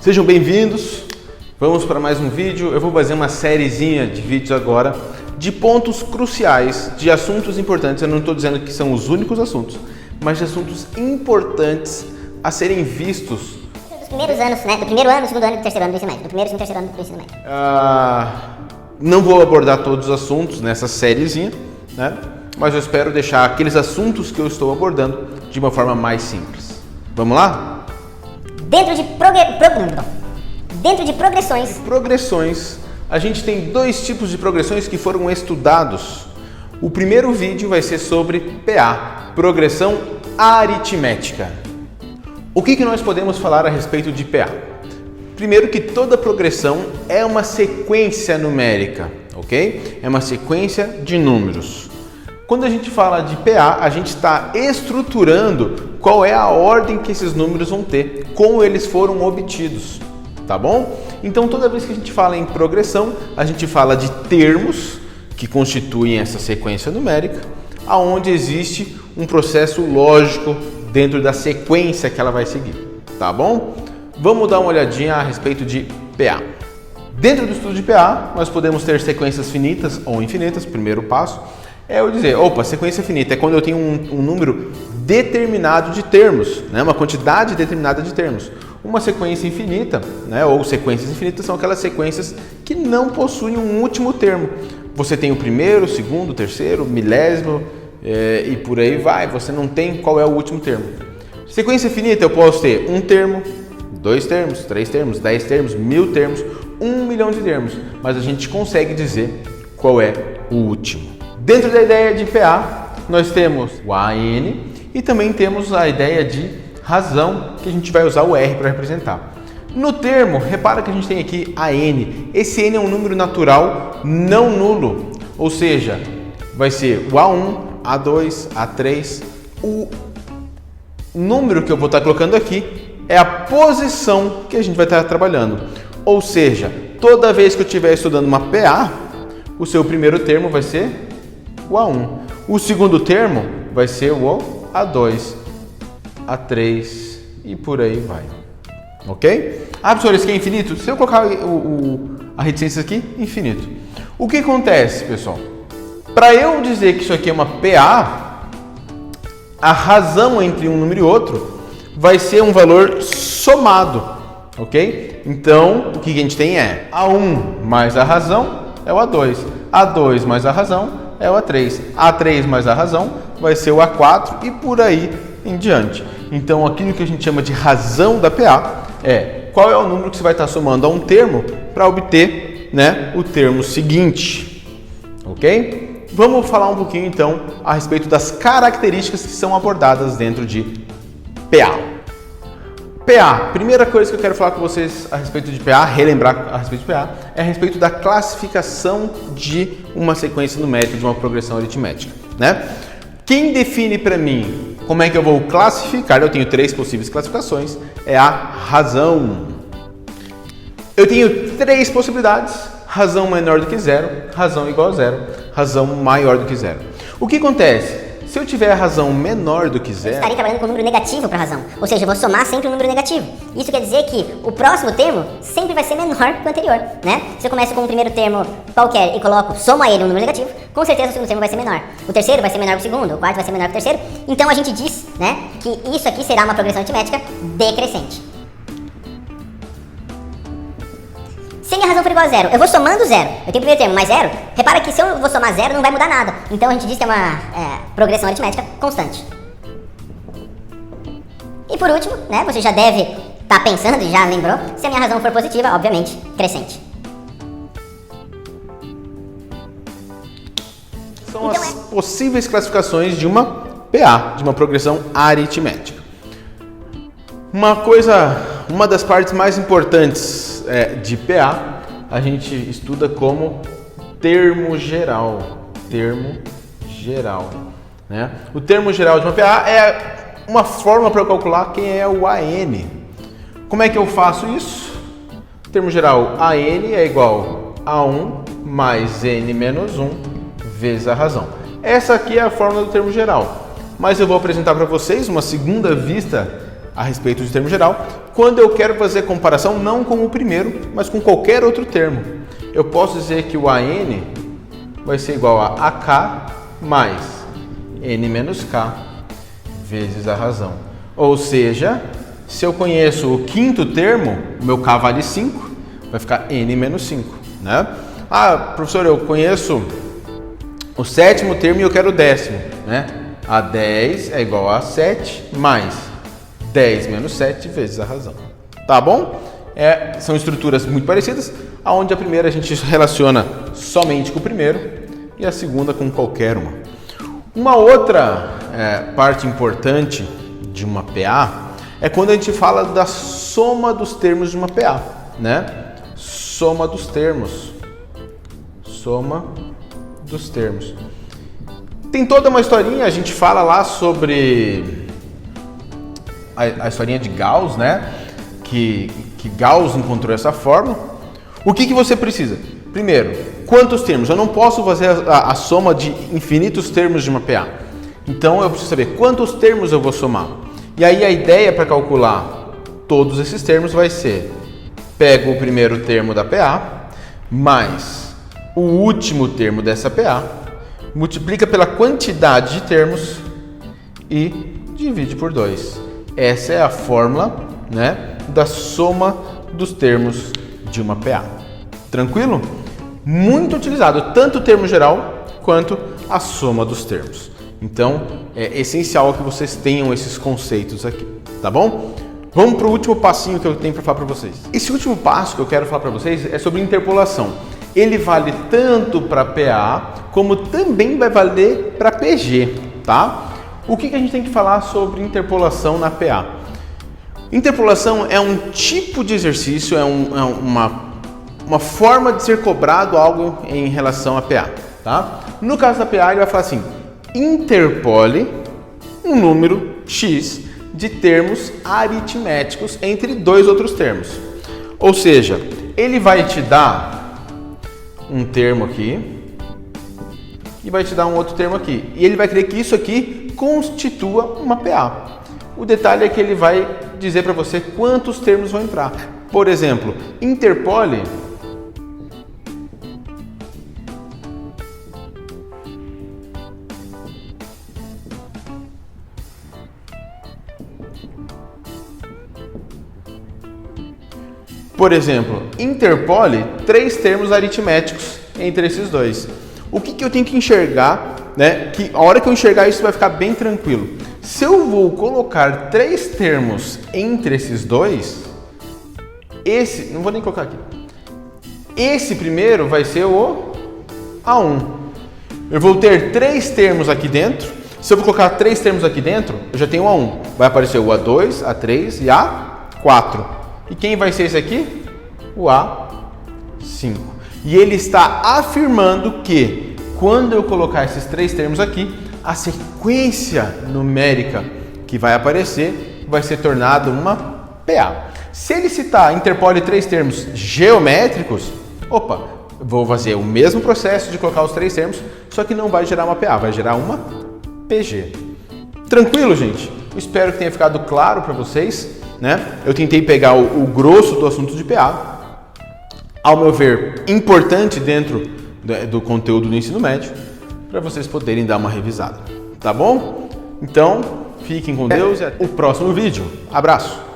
Sejam bem-vindos, vamos para mais um vídeo. Eu vou fazer uma sériezinha de vídeos agora de pontos cruciais, de assuntos importantes. Eu não estou dizendo que são os únicos assuntos, mas de assuntos importantes a serem vistos. Dos primeiros anos, né? Do primeiro ano, do segundo ano e do terceiro ano do ensino médio. Do primeiro, segundo e terceiro ano do ensino médio. Não vou abordar todos os assuntos nessa sériezinha, né? Mas eu espero deixar aqueles assuntos que eu estou abordando de uma forma mais simples. Vamos lá? Dentro de progressões, a gente tem dois tipos de progressões que foram estudados. O primeiro vídeo vai ser sobre PA, progressão aritmética. O que nós podemos falar a respeito de PA? Primeiro que toda progressão é uma sequência numérica, ok? É uma sequência de números. Quando a gente fala de PA, a gente está estruturando qual é a ordem que esses números vão ter, como eles foram obtidos, tá bom? Então toda vez que a gente fala em progressão, a gente fala de termos que constituem essa sequência numérica, aonde existe um processo lógico dentro da sequência que ela vai seguir, tá bom? Vamos dar uma olhadinha a respeito de PA. Dentro do estudo de PA, nós podemos ter sequências finitas ou infinitas. Primeiro passo é eu dizer, sequência finita é quando eu tenho um número determinado de termos, né? Uma quantidade determinada de termos. Uma sequência infinita, né? Ou sequências infinitas são aquelas sequências que não possuem um último termo. Você tem o primeiro, o segundo, o terceiro, o milésimo e por aí vai. Você não tem qual é o último termo. Sequência finita eu posso ter um termo, 2 termos, 3 termos, 10 termos, 1000 termos, 1 milhão de termos, mas a gente consegue dizer qual é o último. Dentro da ideia de PA, nós temos o AN e também temos a ideia de razão, que a gente vai usar o R para representar. No termo, repara que a gente tem aqui AN. Esse N é um número natural não nulo, ou seja, vai ser o A1, A2, A3. O número que eu vou estar colocando aqui é a posição que a gente vai estar trabalhando. Ou seja, toda vez que eu estiver estudando uma PA, o seu primeiro termo vai ser o A1. O segundo termo vai ser o A2, A3 e por aí vai. Ok? Professor, isso aqui é infinito? Se eu colocar a reticência aqui, infinito. O que acontece, pessoal? Para eu dizer que isso aqui é uma PA, a razão entre um número e outro vai ser um valor somado, ok? Então, o que a gente tem é A1 mais a razão é o A2, A2 mais a razão é o A3, A3 mais a razão vai ser o A4 e por aí em diante. Então, aquilo que a gente chama de razão da PA é qual é o número que você vai estar somando a um termo para obter, né, o termo seguinte, ok? Vamos falar um pouquinho então a respeito das características que são abordadas dentro de PA. PA, primeira coisa que eu quero falar com vocês a respeito de PA, relembrar a respeito de PA, é a respeito da classificação de uma sequência numérica, de uma progressão aritmética, né? Quem define para mim como é que eu vou classificar, eu tenho 3 possíveis classificações, é a razão. Eu tenho 3 possibilidades, razão menor do que 0, razão igual a 0, razão maior do que 0. O que acontece? Se eu tiver a razão menor do que 0... Eu estaria trabalhando com um número negativo para a razão. Ou seja, eu vou somar sempre um número negativo. Isso quer dizer que o próximo termo sempre vai ser menor que o anterior, né? Se eu começo com o primeiro termo qualquer e somo a ele um número negativo, com certeza o segundo termo vai ser menor. O terceiro vai ser menor que o segundo, o quarto vai ser menor que o terceiro. Então a gente diz, né, que isso aqui será uma progressão aritmética decrescente. Se a minha razão for igual a 0, eu vou somando 0. Eu tenho o primeiro termo mais 0. Repara que se eu vou somar 0, não vai mudar nada. Então a gente diz que é uma progressão aritmética constante. E por último, né, você já deve estar pensando e já lembrou, se a minha razão for positiva, obviamente, crescente. São as possíveis classificações de uma PA, de uma progressão aritmética. Uma das partes mais importantes de PA, a gente estuda como termo geral, né? O termo geral de uma PA é uma forma para eu calcular quem é o AN. Como é que eu faço isso? Termo geral, AN é igual a 1 mais N menos 1 vezes a razão. Essa aqui é a fórmula do termo geral, mas eu vou apresentar para vocês uma segunda vista a respeito de termo geral, quando eu quero fazer comparação não com o primeiro, mas com qualquer outro termo. Eu posso dizer que o AN vai ser igual a AK mais N menos K vezes a razão. Ou seja, se eu conheço o quinto termo, o meu K vale 5, vai ficar N menos 5, né? Ah, professor, eu conheço o sétimo termo e eu quero o décimo, né? A 10 é igual a 7 mais 10 menos 7 vezes a razão. Tá bom? São estruturas muito parecidas, onde a primeira a gente relaciona somente com o primeiro e a segunda com qualquer uma. Uma outra parte importante de uma PA é quando a gente fala da soma dos termos de uma PA, né? Soma dos termos. Soma dos termos. Tem toda uma historinha, a gente fala lá sobre a historinha de Gauss, né? Que Gauss encontrou essa fórmula. O que você precisa? Primeiro, quantos termos? Eu não posso fazer a soma de infinitos termos de uma PA. Então eu preciso saber quantos termos eu vou somar. E aí a ideia para calcular todos esses termos vai ser: pego o primeiro termo da PA mais o último termo dessa PA, multiplica pela quantidade de termos e divide por 2. Essa é a fórmula, né, da soma dos termos de uma PA. Tranquilo? Muito utilizado, tanto o termo geral quanto a soma dos termos. Então, é essencial que vocês tenham esses conceitos aqui, tá bom? Vamos para o último passinho que eu tenho para falar para vocês. Esse último passo que eu quero falar para vocês é sobre interpolação. Ele vale tanto para PA como também vai valer para PG, tá? O que a gente tem que falar sobre interpolação na PA? Interpolação é um tipo de exercício, uma forma de ser cobrado algo em relação a PA, tá? No caso da PA, ele vai falar assim: interpole um número X de termos aritméticos entre dois outros termos. Ou seja, ele vai te dar um termo aqui e vai te dar um outro termo aqui. E ele vai querer que isso aqui constitua uma PA. O detalhe é que ele vai dizer para você quantos termos vão entrar. Por exemplo, interpole interpole 3 termos aritméticos entre esses dois. O que eu tenho que enxergar, né? Que a hora que eu enxergar isso vai ficar bem tranquilo. Se eu vou colocar 3 termos entre esses dois, não vou nem colocar aqui. Esse primeiro vai ser o A1. Eu vou ter 3 termos aqui dentro. Se eu vou colocar 3 termos aqui dentro, eu já tenho o A1. Vai aparecer o A2, A3 e A4. E quem vai ser esse aqui? O A5. E ele está afirmando que quando eu colocar esses 3 termos aqui, a sequência numérica que vai aparecer vai ser tornada uma PA. Se ele citar interpole 3 termos geométricos, vou fazer o mesmo processo de colocar os 3 termos, só que não vai gerar uma PA, vai gerar uma PG. Tranquilo, gente? Eu espero que tenha ficado claro para vocês, né? Eu tentei pegar o grosso do assunto de PA, ao meu ver, importante dentro do conteúdo do ensino médio, para vocês poderem dar uma revisada, tá bom? Então, fiquem com Deus e até o próximo vídeo. Abraço!